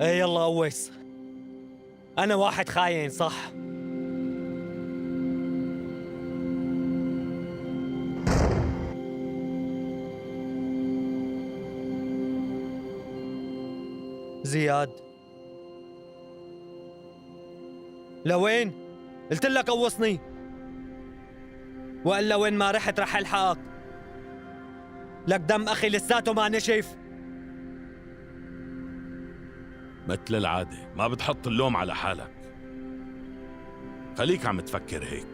ايه يلا قوس. أنا واحد خاين صح؟ زياد لوين؟ قلت لك قوصني، وإلا وين ما رحت رح الحقك. لك دم أخي لساته ما نشف. مثل العادة ما بتحط اللوم على حالك، خليك عم تفكر هيك.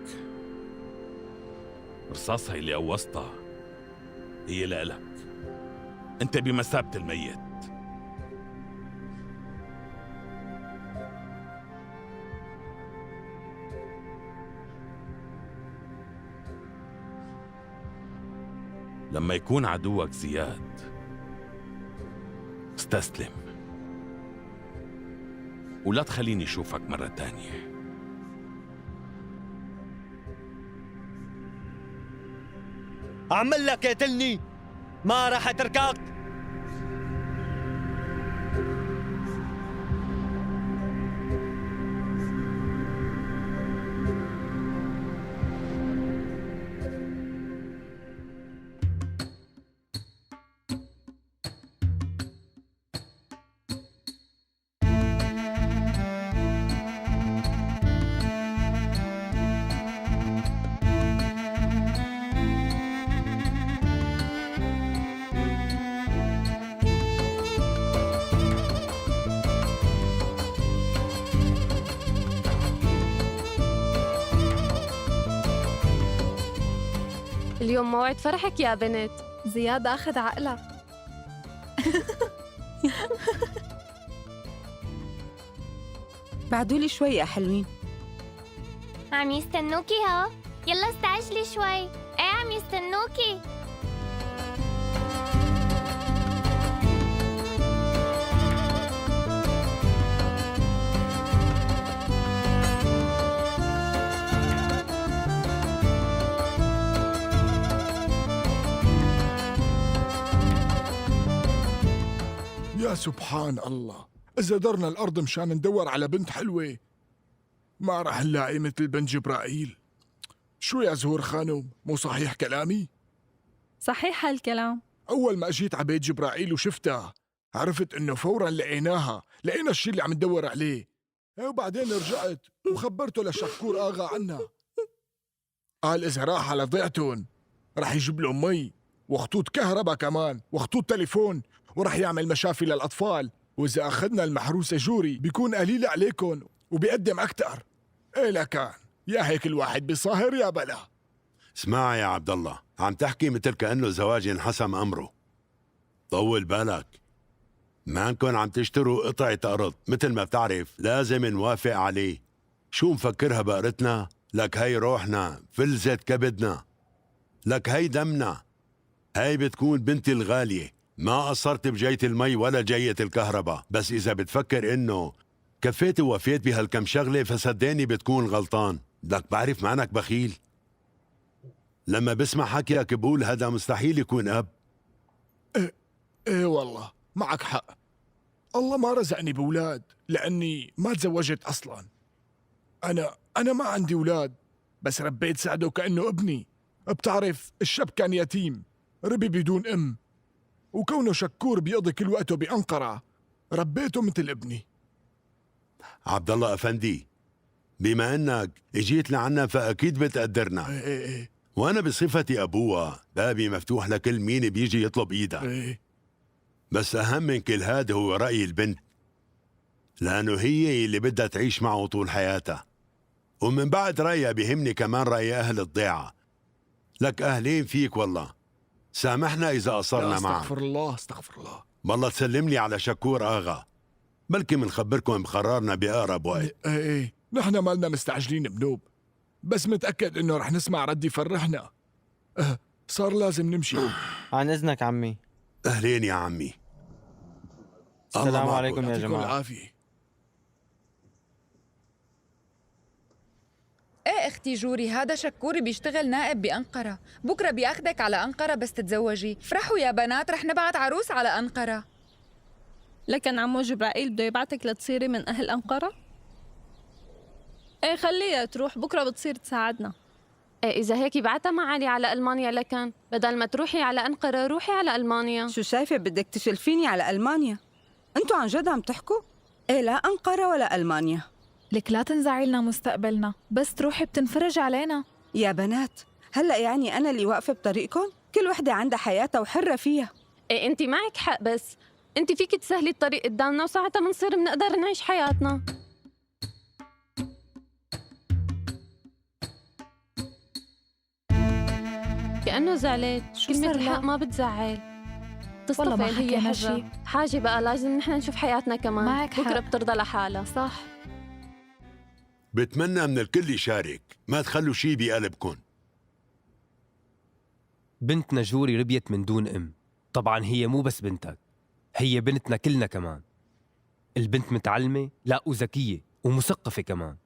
رصاص هي اللي قوصتها هي لإلك، انت بمثابة الميت. لما يكون عدوك زياد استسلم ولا تخليني اشوفك مرة تانية. أعمل لك قتلني ما راح أتركك. اليوم موعد فرحك يا بنت. زياد أخذ عقلها. بعدولي شوي يا حلوين. عم يستنوكي ها، يلا استعجلي شوي. ايه عم يستنوكي. يا سبحان الله، إذا درنا الأرض مشان ندور على بنت حلوة ما راح نلاقي مثل بنت جبرائيل. شو يا زهور خانم، مو صحيح كلامي؟ صحيح هالكلام. أول ما أجيت على بيت جبرائيل وشفتها عرفت إنه فوراً لقيناها، لقينا الشي اللي عم ندور عليه. وبعدين رجعت وخبرته لشكور آغا عنها. قال إذا راح على ضيعتهم رح يجيب لهم مي وخطوط كهرباء كمان وخطوط تليفون، ورح يعمل مشافي للأطفال، وإذا أخذنا المحروسة جوري بيكون قليل عليكم وبيقدم أكتر. إيه لكان يا هيك الواحد بصاهر يا بلا. اسمع يا عبد الله، عم تحكي مثل كأنه زواج انحسم أمره. طول بالك، ما انكم عم تشتروا قطعة أرض مثل ما بتعرف لازم نوافق عليه. شو مفكرها بقرتنا؟ لك هي روحنا، فلذة كبدنا، لك هي دمنا، هي بتكون بنتي الغالية. ما قصرت بجية المي ولا جية الكهرباء، بس إذا بتفكر إنه كفيت ووفيت بهالكم شغلة فصدقني بتكون غلطان. لك بعرف معنك بخيل. لما بسمع حكيك بقول هذا مستحيل يكون أب. إيه والله معك حق، الله ما رزقني بولاد لأني ما تزوجت أصلاً. أنا ما عندي أولاد، بس ربيت سعده كأنه ابني. بتعرف الشاب كان يتيم، ربي بدون أم، وكونه شكور بيقضي كل وقته بأنقرة ربيته مثل ابني. عبد الله أفندي، بما أنك اجيت لعنا فأكيد بتقدرنا. إيه. وأنا بصفتي أبوها بابي مفتوح لكل مين بيجي يطلب إيدها. إيه. بس أهم من كل هذا هو رأي البنت، لأنه هي اللي بدها تعيش معه طول حياتها. ومن بعد رأيها بيهمني كمان رأي أهل الضيعة. لك أهلين فيك والله، سامحنا إذا قصرنا معك. استغفر الله استغفر الله. والله تسلم لي على شكور آغا، بلكي منخبركم بقرارنا بأقرب وقت. إيه نحن مالنا مستعجلين بنوب، بس متأكد إنه رح نسمع رد يفرحنا. صار لازم نمشي. عن إذنك عمي. أهلين يا عمي. السلام عليكم يا يعطيكم جماعة. العافية. ايه اختي جوري، هذا شكوري بيشتغل نائب بأنقرة، بكرة بياخدك على أنقرة بس تتزوجي. افرحوا يا بنات، رح نبعت عروس على أنقرة. لكن عمو جبرائيل بده يبعتك لتصيري من أهل أنقرة؟ ايه خليها تروح، بكرة بتصير تساعدنا. إيه إذا هيك يبعتها مع علي على ألمانيا، لكن بدل ما تروحي على أنقرة روحي على ألمانيا. شو شايفة بدك تشلفيني على ألمانيا؟ انتوا عن جد عم تحكوا؟ ايه لا أنقرة ولا ألمانيا. لك لا تنزعي لنا مستقبلنا، بس تروحي بتنفرج علينا. يا بنات هلأ يعني أنا اللي واقفة بطريقكم؟ كل وحدة عندها حياتها وحرة فيها. إيه أنت معك حق، بس أنت فيك تسهلي الطريق قدامنا وساعتها بنصير بنقدر نعيش حياتنا. كأنه زعلت. شو كلمة صار الحق لها؟ ما بتزعل. والله ما تصطفل هي حكينا حرة. شي. حاجة بقى لازم نحن نشوف حياتنا كمان. معك بكرة حق. بترضى لحالها. صح. بتمنى من الكل يشارك، ما تخلوا شي بقلبكن. بنتنا جوري ربيت من دون أم. طبعا هي مو بس بنتك، هي بنتنا كلنا كمان. البنت متعلمة، لا وذكية ومثقفة كمان،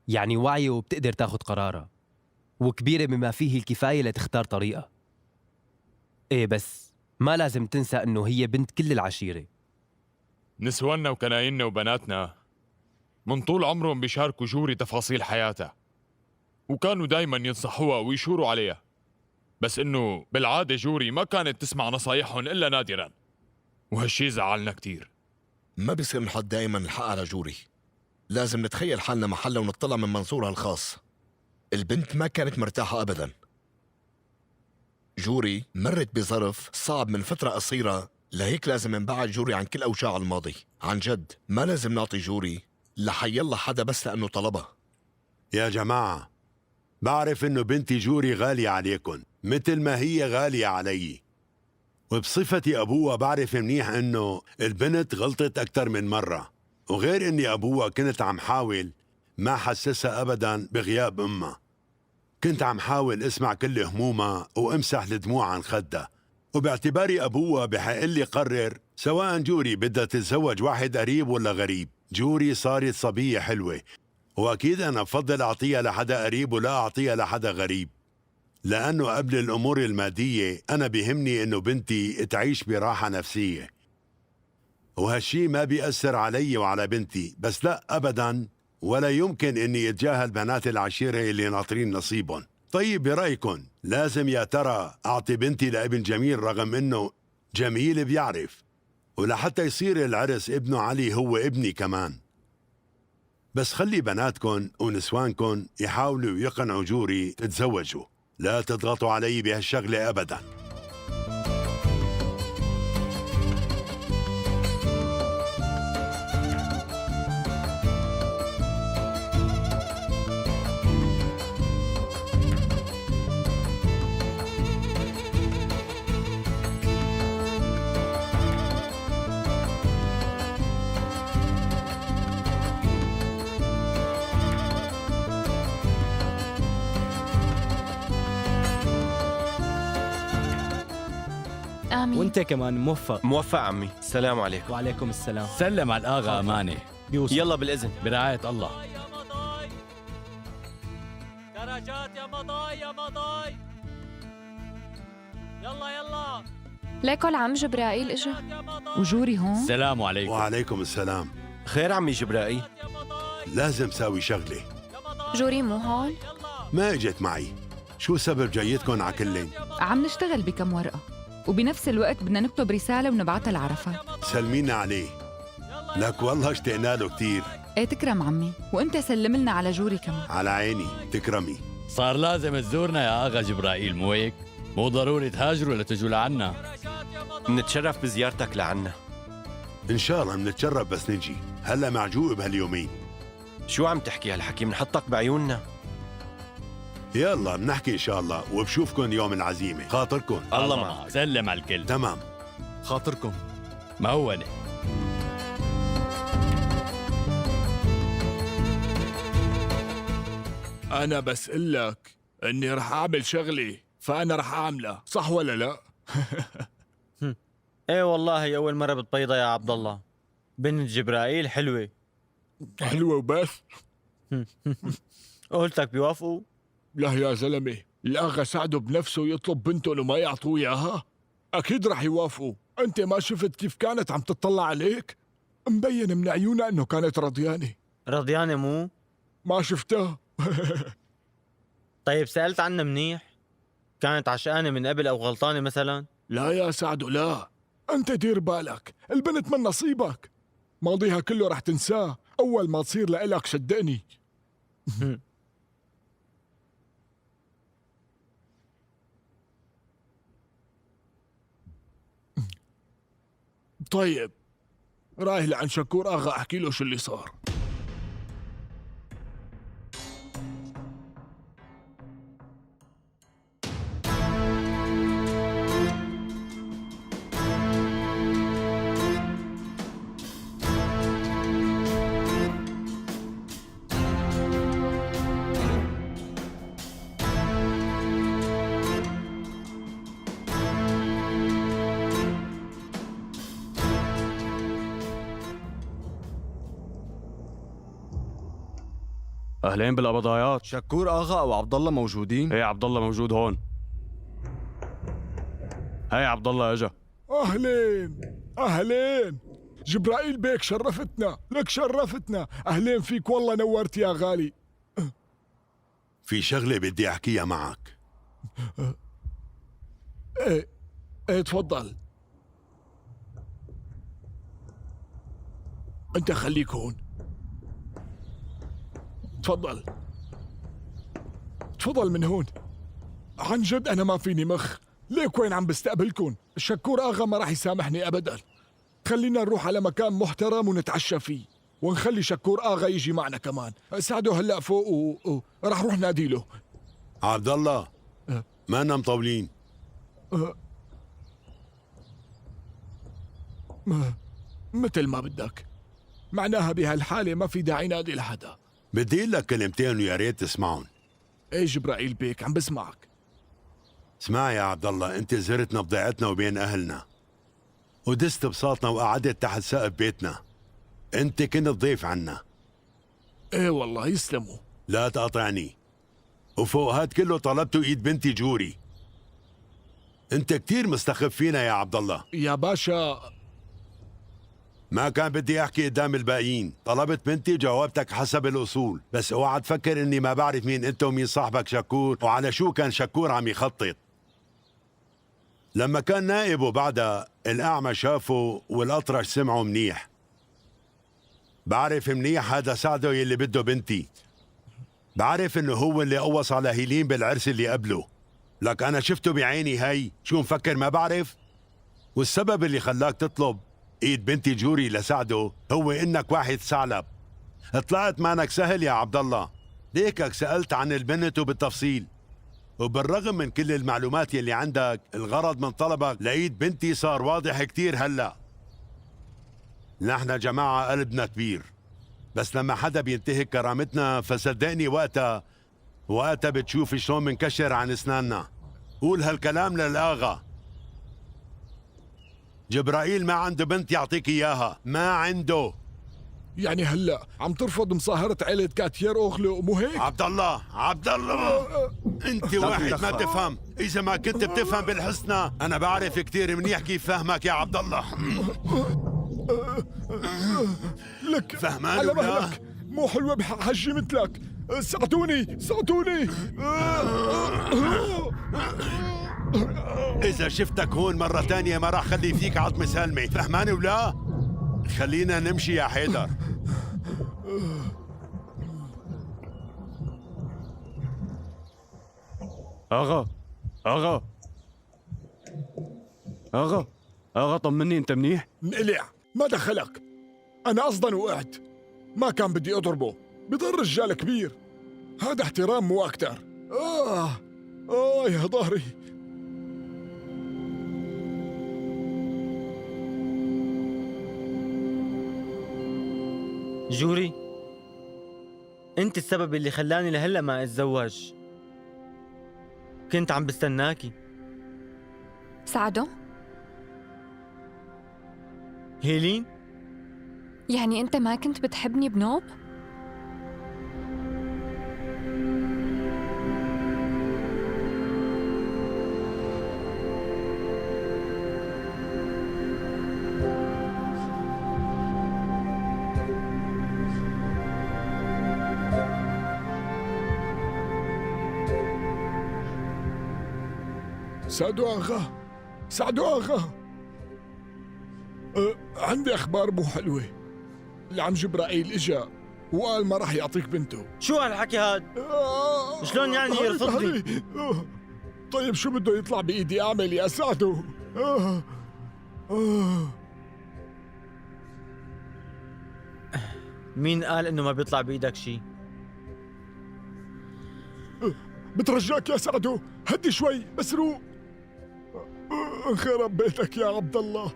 يعني واعية وبتقدر تاخد قرارها، وكبيرة بما فيه الكفاية لتختار طريقها. ايه بس ما لازم تنسى انه هي بنت كل العشيرة. نسواننا وكنايننا وبناتنا من طول عمرهم بيشاركوا جوري تفاصيل حياتها، وكانوا دايما ينصحوها ويشوروا عليها، بس انه بالعادة جوري ما كانت تسمع نصايحهم الا نادرا، وهالشي زعلنا كتير. ما بيصير نحط دائما الحق على جوري، لازم نتخيل حالنا محلها ونطلع من منظورها الخاص. البنت ما كانت مرتاحة أبدا. جوري مرت بظرف صعب من فترة قصيرة، لهيك لازم نبعد جوري عن كل أوجاع الماضي. عن جد ما لازم نعطي جوري لحي الله حدا بس لأنه طلبها. يا جماعة بعرف إنه بنتي جوري غالية عليكن مثل ما هي غالية علي، وبصفتي أبوها بعرف منيح إنه البنت غلطت أكتر من مرة، وغير إني أبوها كنت عم حاول ما حسسها أبداً بغياب أمها. كنت عم حاول اسمع كل همومها وامسح الدموع عن خدها، وباعتباري أبوها بحق لي قرر سواء جوري بدها تتزوج واحد قريب ولا غريب. جوري صارت صبية حلوة، وأكيد أنا بفضل أعطيها لحدا قريب ولا أعطيها لحدا غريب، لأنه قبل الأمور المادية أنا بيهمني إنه بنتي تعيش براحة نفسية، وهالشي ما بيأثر علي وعلى بنتي. بس لا أبداً ولا يمكن إني أتجاهل بنات العشيرة اللي ناطرين نصيبهم. طيب برأيكن لازم يا ترى أعطي بنتي لابن جميل رغم إنه جميل بيعرف، ولحتى يصير العرس ابنه علي هو ابني كمان؟ بس خلي بناتكن ونسوانكن يحاولوا يقنعوا جوري تتزوجوا، لا تضغطوا علي بهالشغلة أبداً. آمين. وانت كمان موفق. موفق عمي. السلام عليكم. وعليكم السلام. سلم على الآغا أمانة. يلا بالإذن. برعاية الله. درجات يا مضاي يا مضاي. يلا ليكو العم جبرائيل اجا وجوري هون. السلام عليكم. وعليكم السلام. خير عمي جبرائيل؟ لازم ساوي شغلة. جوري مو هون؟ ما اجت معي. شو سبب جايتكن على كلين؟ عم نشتغل بكم ورقة، وبنفس الوقت بدنا نكتب رسالة ونبعتها لعرفات. سلمينا عليه، لك والله اشتقنا له كتير. ايه تكرم عمي، وانت سلم لنا على جوري كمان. على عيني، تكرمي. صار لازم تزورنا يا آغا جبرائيل، مو هيك؟ مو ضروري تهاجروا لتجوا لعنا. نتشرف بزيارتك لعنا. ان شاء الله بنتشرف بس نجي. هلا معجوق بهاليومين. شو عم تحكي هالحكي؟ منحطك بعيوننا. يلا بنحكي ان شاء الله، وبشوفكن يوم العزيمة. خاطركن. الله معك. سلم على الكل. تمام. خاطركم. مهونة. أنا بس قلك إني رح أعمل شغلي، فأنا رح أعملها، صح ولا لا؟ ايه والله أول مرة بتبيضها يا عبد الله. بنت جبرائيل حلوة. حلوة وبس؟ قلتك بيوافقوا؟ لا يا زلمة، الأغا ساعده بنفسه يطلب بنته وما يعطوه إياها. أكيد رح يوافقوا. أنت ما شفت كيف كانت عم تطلع عليك؟ مبين من عيونها إنه كانت رضيانة. رضيانة مو؟ ما شفتها؟ طيب سألت عنها منيح؟ كانت عشقانة من قبل أو غلطانة مثلا؟ لا يا سعدو لا، أنت دير بالك، البنت من نصيبك، ماضيها كله رح تنساه أول ما تصير لإلك صدقني. طيب رايح لعند شكور آغا أحكي له شو اللي صار. اهلين بالقبضايات. شكور اغا او عبد الله موجودين؟ ايه عبد الله موجود هون. هاي عبد الله اجا. أهلين أهلين، جبرائيل بيك شرفتنا، لك شرفتنا. أهلين فيك والله نورت يا غالي. في شغلة بدي أحكيها معك. ايه تفضل. انت خليك هون. تفضل تفضل من هون. عن جد انا ما فيني مخ، ليك وين عم بستقبلكن؟ الشكور آغا ما راح يسامحني ابدا. خلينا نروح على مكان محترم ونتعشى فيه، ونخلي شكور آغا يجي معنا كمان. سعده هلا فوق راح روح نادي له. عبد الله ما أنا مطولين. مثل ما بدك، معناها بهالحالة ما في داعي نادي لحدا. بدي اقول لك كلمتين ويا ريت تسمعهم. ايه جبرائيل بيك عم بسمعك. اسمع يا عبد الله، انت زرتنا بضيعتنا وبين اهلنا، ودست بساطنا وقعدت تحت سقف بيتنا. انت كنت ضيف عنا. ايه والله يسلموا. لا تقاطعني. وفوق هاد كله طلبتوا ايد بنتي جوري. انت كتير مستخف فينا يا عبد الله. يا باشا ما كان بدي احكي قدام الباقيين، طلبت بنتي جاوبتك حسب الاصول، بس اوعى تفكر اني ما بعرف مين انت ومين صاحبك شكور وعلى شو كان شكور عم يخطط. لما كان نائب وبعدها الأعمى شافه والأطرش سمعه منيح. بعرف منيح هذا سعده يلي بده بنتي. بعرف انه هو اللي قوص على هيلين بالعرس اللي قبله. لك انا شفته بعيني. هي شو مفكر ما بعرف؟ والسبب اللي خلاك تطلب ايد بنتي جوري لسعده هو انك واحد ثعلب. طلعت مانك سهل يا عبد الله، ليكك سألت عن البنت وبالتفصيل. وبالرغم من كل المعلومات يلي عندك، الغرض من طلبك لإيد بنتي صار واضح كتير هلأ. نحن جماعة قلبنا كبير، بس لما حدا بينتهك كرامتنا فصدقني وقتها بتشوف شلون منكشر عن اسناننا. قول هالكلام للآغا. جبرائيل ما عنده بنت يعطيك إياها، ما عنده. يعني هلا عم ترفض مصاهرة عيلة كاتير أوغلو مو هيك؟ عبد الله انت واحد ما تفهم. اذا ما كنت بتفهم بالحسنى انا بعرف كتير منيح كيف فهمك يا عبد الله. لك فهمان على ولا؟ مهلك، مو حلوة بحجي مثلك. ساعدوني ساعدوني. اذا شفتك هون مرة تانية ما راح خلي فيك عظمة سالمة، فهماني ولا؟ خلينا نمشي يا حيدر. اغا اغا اغا اغا طمني، انت منيح؟ انقلع، ما دخلك. انا اصلا وقعت، ما كان بدي اضربه، بضل رجال كبير، هذا احترام مو اكتر. يا ظهري. جوري، انت السبب اللي خلاني لهلا ما اتزوج. كنت عم بستناكي. سعدو، هيلين، يعني انت ما كنت بتحبني بنوب؟ سعدوا آغا، سعدوا آغا. عندي أخبار مو حلوة. العم جبرائيل إجا وقال ما راح يعطيك بنته. شو هالحكي هاد؟ شلون يعني يرفضني؟ طيب شو بده يطلع بإيدي أعمل يا سعدو؟ مين قال انه ما بيطلع بايدك شيء؟ بترجاك يا سعدو هدي شوي بس روق. خرب بيتك يا عبد الله،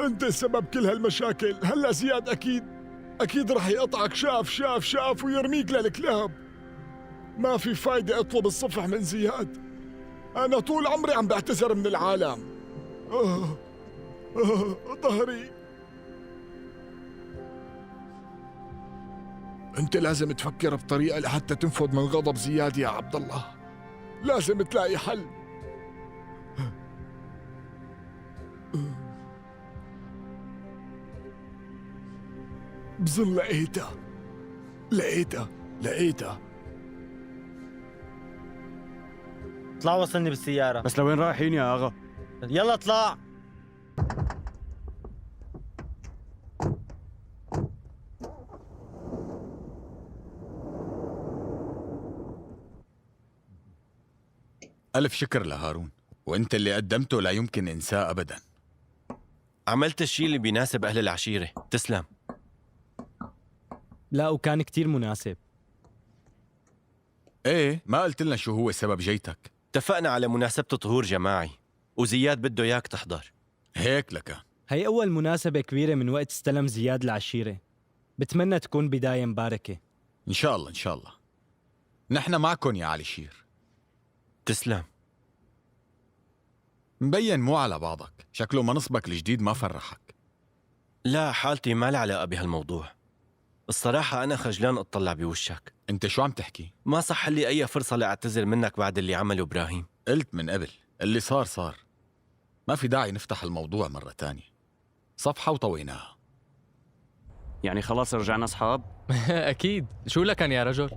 انت سبب كل هالمشاكل. هلا زياد اكيد رح يقطعك شاف ويرميك للكلاب. ما في فايدة اطلب الصفح من زياد. انا طول عمري عم بعتذر من العالم. ظهري. انت لازم تفكر بطريقة لحتى تنفذ من غضب زياد يا عبد الله. لازم تلاقي حل. بظن لقيتها. اطلع وصلني بالسيارة. بس لوين رايحين يا اغا؟ يلا اطلع. ألف شكر لهارون، وانت اللي قدمته لا يمكن انساه ابدا. عملت الشيء اللي بيناسب اهل العشيرة. تسلم. لا وكان كتير مناسب. ايه، ما قلت لنا شو هو سبب جيتك. اتفقنا على مناسبة طهور جماعي وزياد بده اياك تحضر. هيك لكان. هي أول مناسبة كبيرة من وقت استلم زياد العشيرة. بتمنى تكون بداية مباركة. ان شاء الله. نحن معكم يا علي شير. تسلم. مبين مو على بعضك، شكله منصبك الجديد ما فرحك. لا، حالتي ما لها علاقة بهالموضوع. الصراحة أنا خجلان أطلع بوشك. انت شو عم تحكي؟ ما صح لي أي فرصة لأعتذر منك بعد اللي عمله إبراهيم. قلت من قبل، اللي صار. ما في داعي نفتح الموضوع مرة تانية. صفحة وطويناها. يعني خلاص رجعنا أصحاب؟ أكيد. شو لكن يا رجل؟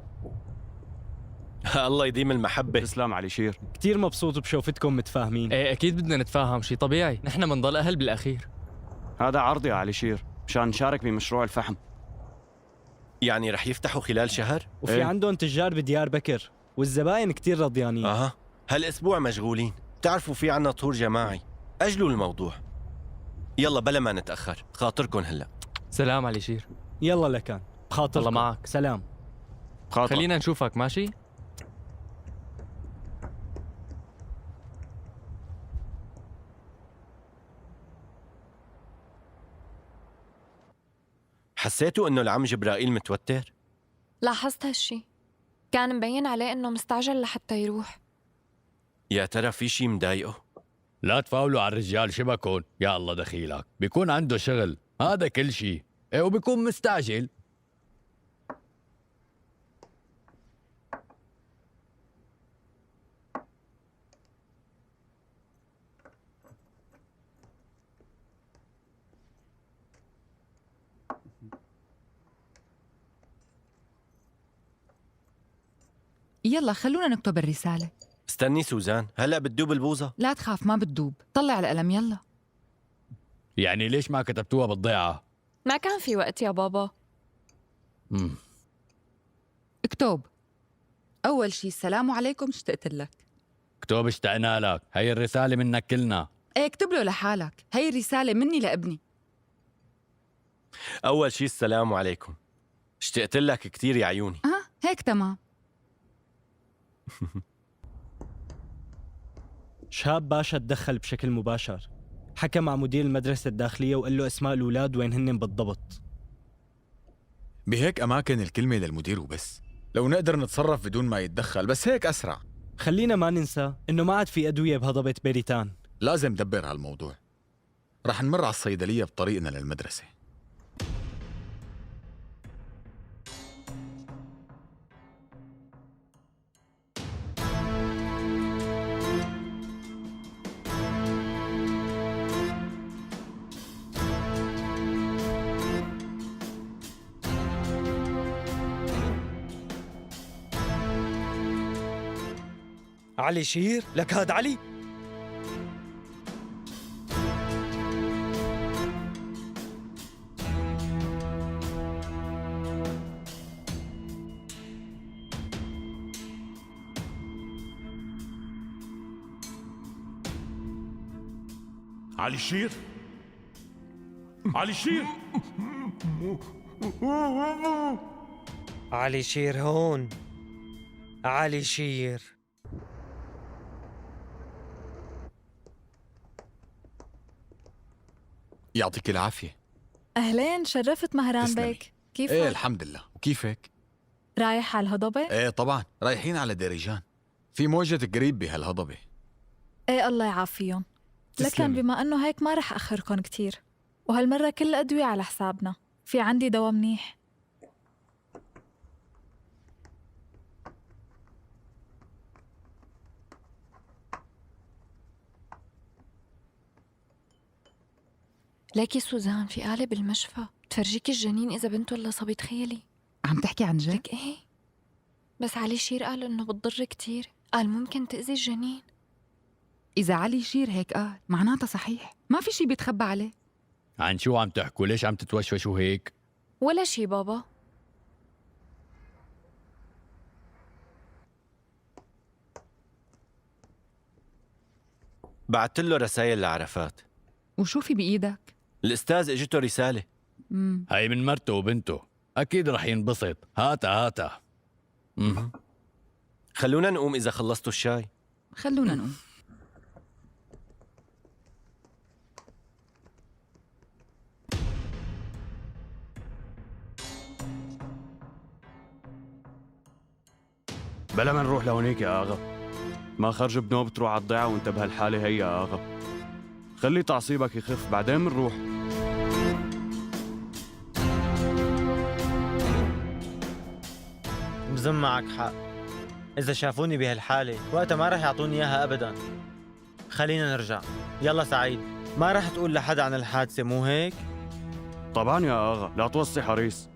الله يديم المحبة. تسلم علي شير. كتير مبسوط بشوفتكم متفاهمين. ايه أكيد بدنا نتفاهم، شي طبيعي، نحن منضل أهل بالأخير. هذا عرض يا علي شير مشان نشارك بمشروع الفحم. يعني رح يفتحوا خلال شهر؟ وفي عندهم تجار بديار بكر والزباين كتير رضيانين. هالأسبوع مشغولين. بتعرفوا في عنا طهور جماعي. أجلوا الموضوع. يلا بلا ما نتأخر، خاطركم هلا. سلام علي شير. يلا لكان بخاطركم. الله معك. سلام. خلينا نشوفك ماشي؟ حسيتوا إنه العم جبرائيل متوتر؟ لاحظت هالشي، كان مبين عليه إنه مستعجل لحتى يروح. يا ترى في شي مضايقه؟ لا تفاولوا على الرجال، شبكون يا الله دخيلك، بيكون عنده شغل، هذا كل شيء. ايه وبيكون مستعجل. يلا خلونا نكتب الرسالة. استني سوزان، هلأ بتدوب البوظة؟ لا تخاف ما بتدوب، طلع القلم يلا. يعني ليش ما كتبتوها بالضيعة؟ ما كان في وقت يا بابا. اكتب. أول شي السلام عليكم، اشتقت لك. اكتب اشتقنا لك، هي الرسالة منك كلنا. ايه اكتب له لحالك، هي الرسالة مني لابني. أول شي السلام عليكم، اشتقت لك كتير يا عيوني. هيك تمام. شهاب باشا تدخل بشكل مباشر، حكى مع مدير المدرسة الداخلية وقال له اسماء الأولاد وين هن بالضبط. بهيك أماكن الكلمة للمدير وبس، لو نقدر نتصرف بدون ما يتدخل، بس هيك أسرع. خلينا ما ننسى إنه ما عاد في أدوية بهضبة بيريتان. لازم ندبر هالموضوع. رح نمر على الصيدلية بطريقنا للمدرسة. علي شير؟ لك هاد علي؟ علي شير؟ علي شير؟ علي شير هون. علي شير. يعطيك العافية. أهلين، شرفت مهران تسلمي. بيك. كيفك؟ ايه الحمد لله، وكيفك؟ رايح على الهضبة؟ ايه طبعا، رايحين على ديريجان. في موجة قريب بهالهضبة. ايه الله يعافيهم. لكن تسلمي. بما انه هيك ما رح أخركم كتير، وهالمرة كل الأدوية على حسابنا. في عندي دواء منيح. ليكي سوزان في آلة بالمشفى تفرجيكي الجنين إذا بنت ولا صبي. تخيلي. عم تحكي عن جد؟ لك إيه، بس علي شير قال إنه بتضر كتير، قال ممكن تأذي الجنين. إذا علي شير هيك قال معناتها صحيح، ما في شي بيتخبى عليه. عن شو عم تحكوا؟ ليش عم تتوشوشوا هيك؟ ولا شي بابا. بعت له رسائل لعرفات. وشو في بإيدك؟ الأستاذ اجته رسالة. هاي من مرته وبنته، أكيد رح ينبسط. هاتا. خلونا نقوم إذا خلصتوا الشاي. خلونا نقوم. بلا ما نروح لهونيك يا آغا. ما خرج بنوب تروح على الضيعة وانت بهالحالة هي يا آغا. خلي تعصيبك يخف بعدين منروح. بزم معك حق. إذا شافوني بهالحالة وقتها ما رح يعطوني إياها أبدا. خلينا نرجع. يلا سعيد، ما رح تقول لحد عن الحادثة مو هيك؟ طبعا يا آغا، لا توصي حريص.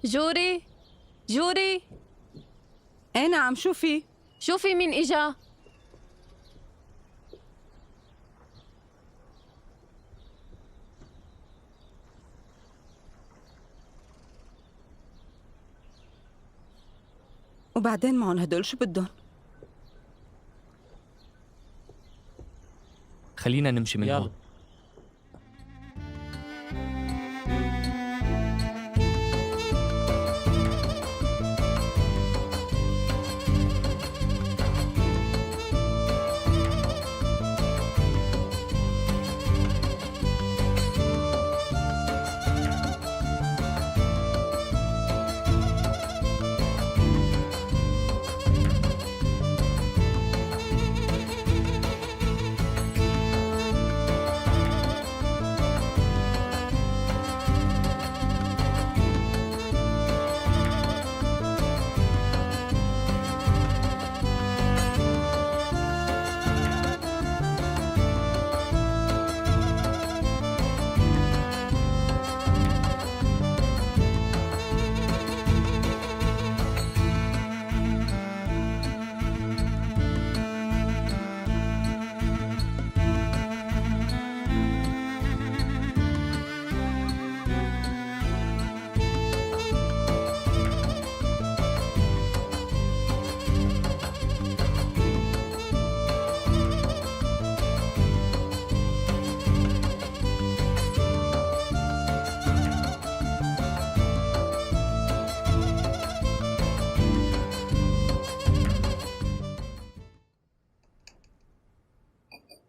جوري جوري. ايه نعم، شو في؟ شوفي مين اجا. وبعدين معهم هدول شو بدهم؟ خلينا نمشي من يلا. هون.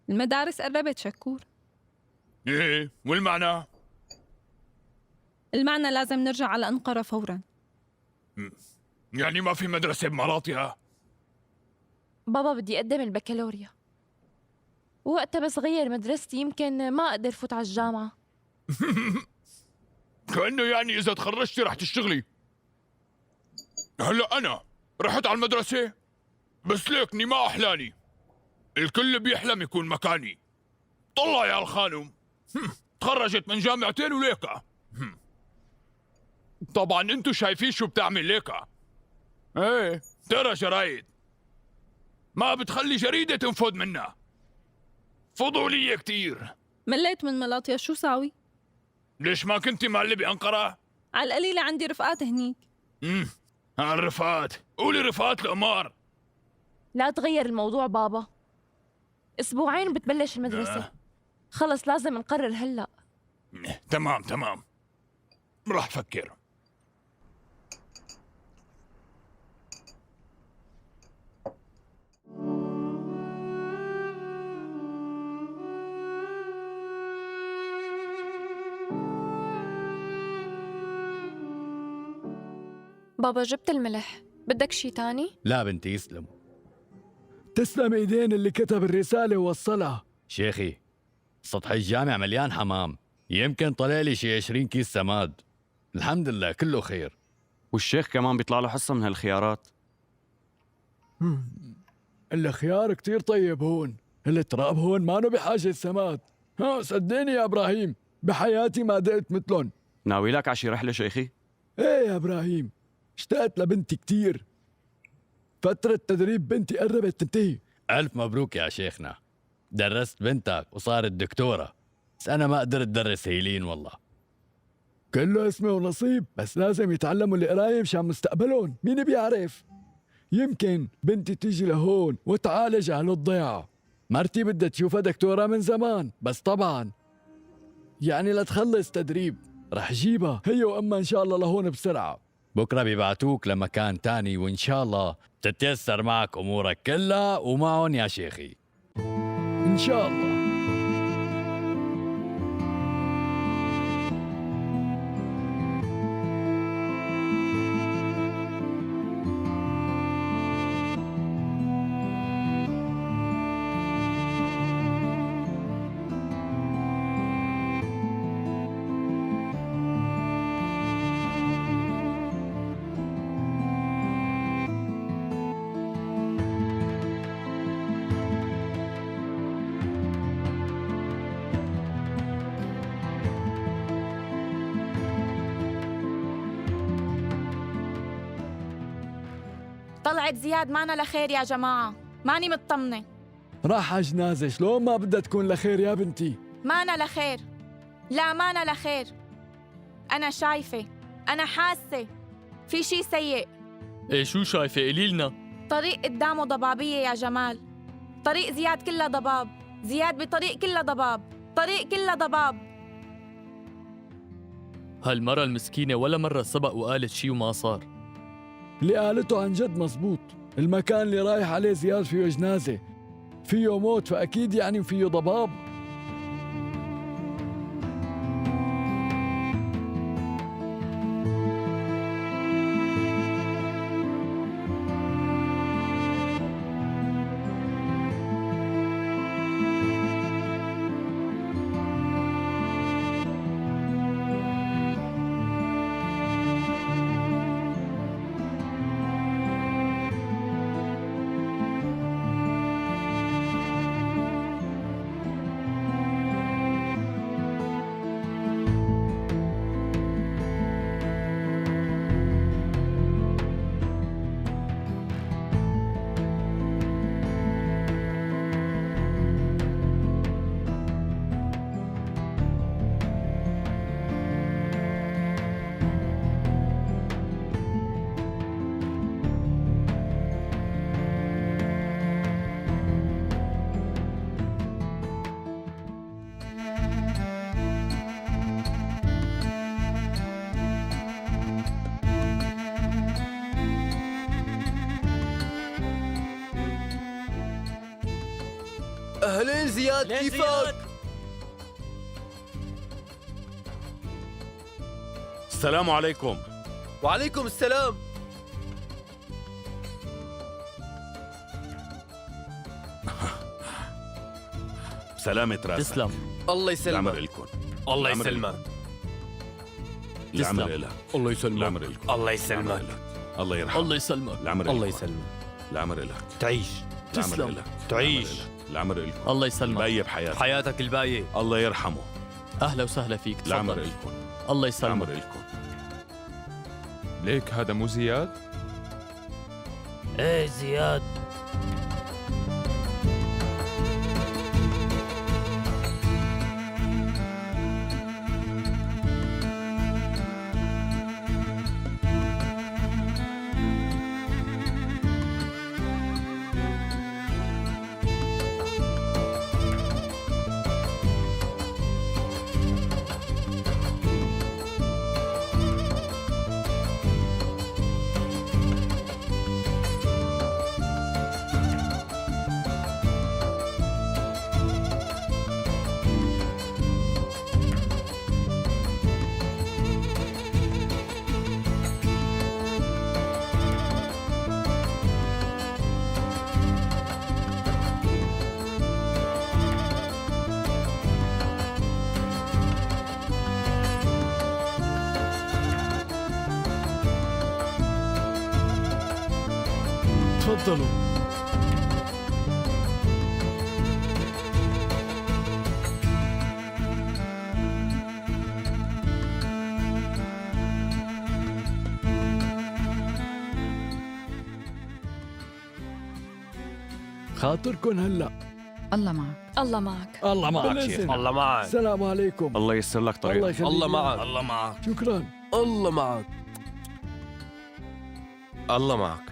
المدارس قربت شكور. ايه والمعنى؟ المعنى لازم نرجع على أنقرة فورا. يعني ما في مدرسة بملاطيها؟ بابا بدي أقدم البكالوريا، وقتها بس غير مدرستي يمكن ما أقدر فوت على الجامعة. كأنه يعني إذا تخرجتي رح تشتغلي. هلا أنا رحت على المدرسة بس ليكني ما أحلاني. الكل بيحلم يكون مكاني. طلع يا الخانم، تخرجت من جامعتين وليكا. طبعا انتو شايفين شو بتعمل ليكا. ايه ترى جرايد ما بتخلي جريدة تنفذ منها. فضولية كتير. مليت من ملاطيا، شو ساوي؟ ليش ما كنتي معلي بأنقرة؟ على القليلة عندي رفقات هنيك. الرفقات، قولي رفقات القمار. لا تغير الموضوع بابا، أسبوعين بتبلش المدرسة. خلص لازم نقرر هلأ. تمام راح فكر. بابا جبت الملح، بدك شي تاني؟ لا بنتي يسلم. تسلم ايدين اللي كتب الرسالة ووصلها. شيخي سطح الجامع مليان حمام، يمكن طلع لي شي 20 كيس سماد. الحمد لله كله خير. والشيخ كمان بيطلع له حصة من هالخيارات. الخيار كتير طيب هون، التراب هون مانو بحاجة سماد. صدقني يا إبراهيم، بحياتي ما دقت مثلن. ناوي لك عشي رحلة شيخي؟ ايه يا إبراهيم، اشتقت لبنتي كتير. فترة تدريب بنتي قربت تنتهي. ألف مبروك يا شيخنا، درست بنتك وصارت دكتورة، بس أنا ما قدرت درس هيلين والله. كله اسمه ونصيب، بس لازم يتعلموا القراية مشان مستقبلهم، مين بيعرف؟ يمكن بنتي تيجي لهون وتعالج أهل الضيعة. مرتي بدها تشوفها دكتورة من زمان، بس طبعا يعني لتخلص تدريب رح جيبها هي وأمها إن شاء الله لهون بسرعة. بكرة بيبعتوك لمكان تاني وإن شاء الله تتيسر معك أمورك كلها ومعهم يا شيخي إن شاء الله. طلعت زياد معنا لخير يا جماعة، ماني مطمنة. راح على جنازة، شلون ما بدها تكون لخير يا بنتي؟ مانا لخير، لا مانا لخير. أنا شايفة، أنا حاسة في شي سيء. ايه شو شايفة؟ قولي لنا. طريق قدامه ضبابية يا جمال. طريق زياد كلها ضباب، زياد بطريق كلها ضباب، طريق كلها ضباب. هالمرة المسكينة ولا مرة سبق وقالت شي وما صار. اللي قالته عن جد مزبوط، المكان اللي رايح عليه زياد فيه جنازة، فيه موت، فأكيد يعني فيه ضباب. أهلين زياد، كيفك؟ السلام عليكم. وعليكم السلام. سلامة راسك. تسلم. الله يسلمك. العمر إلكم. الله يسلمك. العمر إلك. الله يسلمك. العمر إلكم. الله يسلمك. الله يرحمك. الله يسلمك. العمر الله إلكم. يسلمك. العمر إلك. تعيش. العمر تسلم. إلك. تعيش. العمر إلكم. الله يسلمك. الباقية بحياتك. حياتك الباقية. الله يرحمه. اهلا وسهلا فيك. العمر تفضل. إلكم. الله يسلمك. العمر إلكم. ليك هذا مو زياد؟ ايه زياد. تفضلوا. خاطركن هلا. الله معك. الله معك. الله معك بالإذن. شيخ. الله معك. السلام عليكم. الله ييسر لك طريقك. الله يخليك. الله معك. الله معك. شكرا. الله معك. الله معك.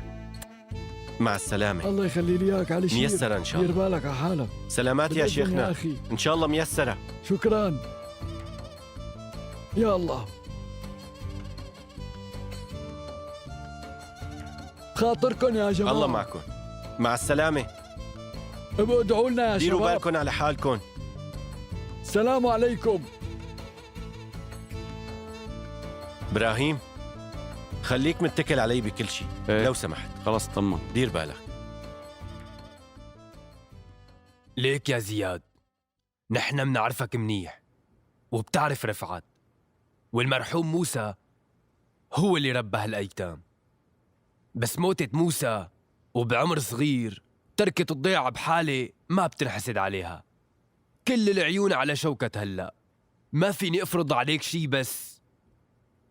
مع السلامة. الله يخلي لي اياك على شيء. ميسرة إن شاء الله. دير بالك على حالك. سلامات يا بالإذن شيخنا. يا أخي. إن شاء الله ميسرة. شكرا. يا الله. خاطركن يا جماعة. الله معكم. مع السلامة. ابقوا ادعوا لنا يا ديروا شباب. بالكم على حالكم. السلام عليكم. إبراهيم، خليك متكل علي بكل شيء. إيه. لو سمحت. خلص طمن. دير بالك. ليك يا زياد، نحن منعرفك منيح وبتعرف رفعت، والمرحوم موسى هو اللي ربى هالأيتام. بس موتة موسى وبعمر صغير تركت الضيعة بحالة ما بتنحسد عليها. كل العيون على شوكة هلأ. ما فيني أفرض عليك شي، بس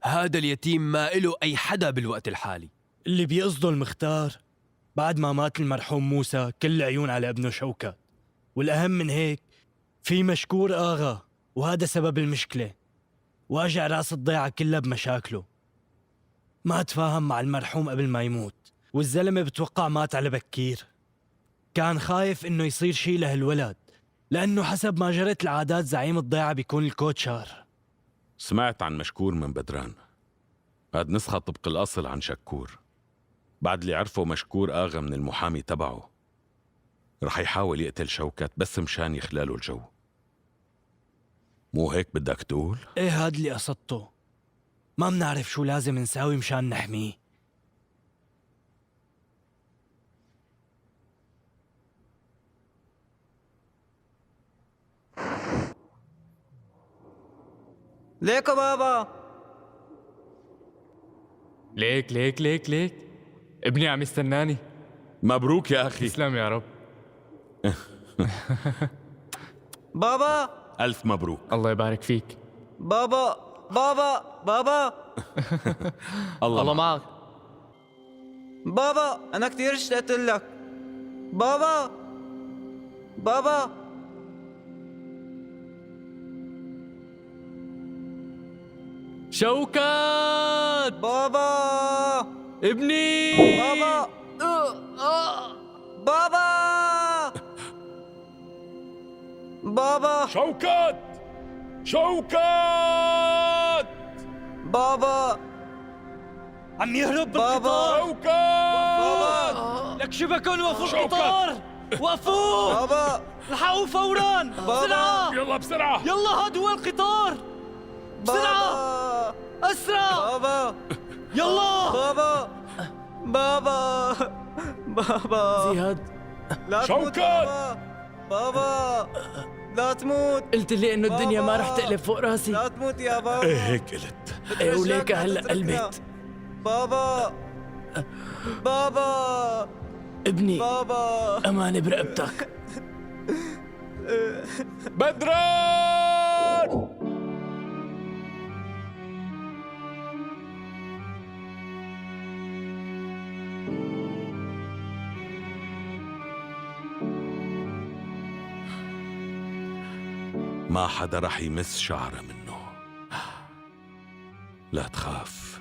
هذا اليتيم ما إله أي حدا بالوقت الحالي. اللي بيقصده المختار بعد ما مات المرحوم موسى كل عيون على ابنه شوكت، والأهم من هيك في مشكور آغا، وهذا سبب المشكلة. واجع راس الضيعة كلها بمشاكله. ما تفاهم مع المرحوم قبل ما يموت، والزلمة بتوقع مات على بكير. كان خايف إنه يصير شي لهالولد، لأنه حسب ما جرت العادات زعيم الضيعة بيكون الكوتشار. سمعت عن مشكور من بدران. هاد نسخة طبق الأصل عن شكور. بعد اللي عرفه مشكور آغا من المحامي تبعه، رح يحاول يقتل شوكت بس مشان يخلاله الجو. مو هيك بدك تقول؟ ايه هاد اللي قصدته. ما منعرف شو لازم نساوي مشان نحميه. ليكو بابا. ليك ليك ليك ليك، ابني عم يستناني. مبروك يا أخي. تسلم يا رب. بابا. ألف مبروك. الله يبارك فيك. بابا بابا بابا. الله معك. بابا أنا كتير اشتقت لك. بابا بابا. شوكت. بابا ابني. بابا. بابا بابا. شوكت. شوكت. بابا عم يهرب بابا. بالقطار. شوكت. لك شبكون وفوق شوكت. القطار. وقفوا بابا الحقوا فورا بسرعة يلا بسرعة يلا هاد هو القطار بسرعة أسرع بابا يلا بابا بابا بابا زياد لا تموت بابا بابا لا تموت قلت لي انه الدنيا ما رح تقلب فوق راسي لا تموت يا بابا ايه هيك قلت ايه وليك هلا قلبت بابا بابا ابني بابا أمان برقبتك بدران ما حدا رح يمس شعره منه. لا تخاف.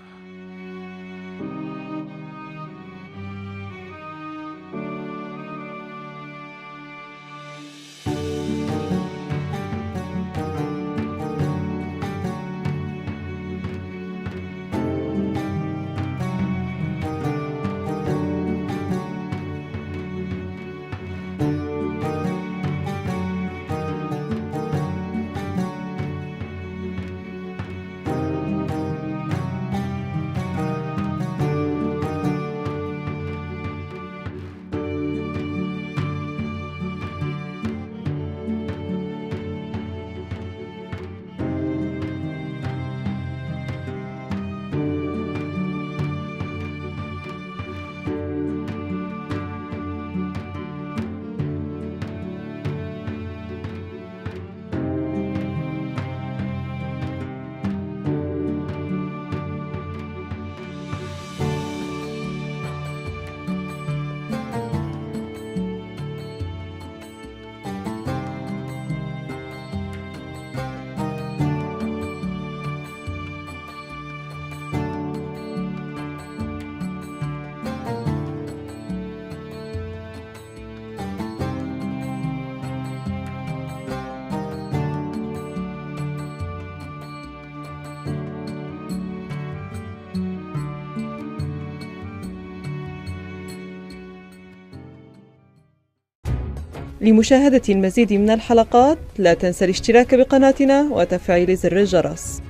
لمشاهدة المزيد من الحلقات لا تنسى الاشتراك بقناتنا وتفعيل زر الجرس.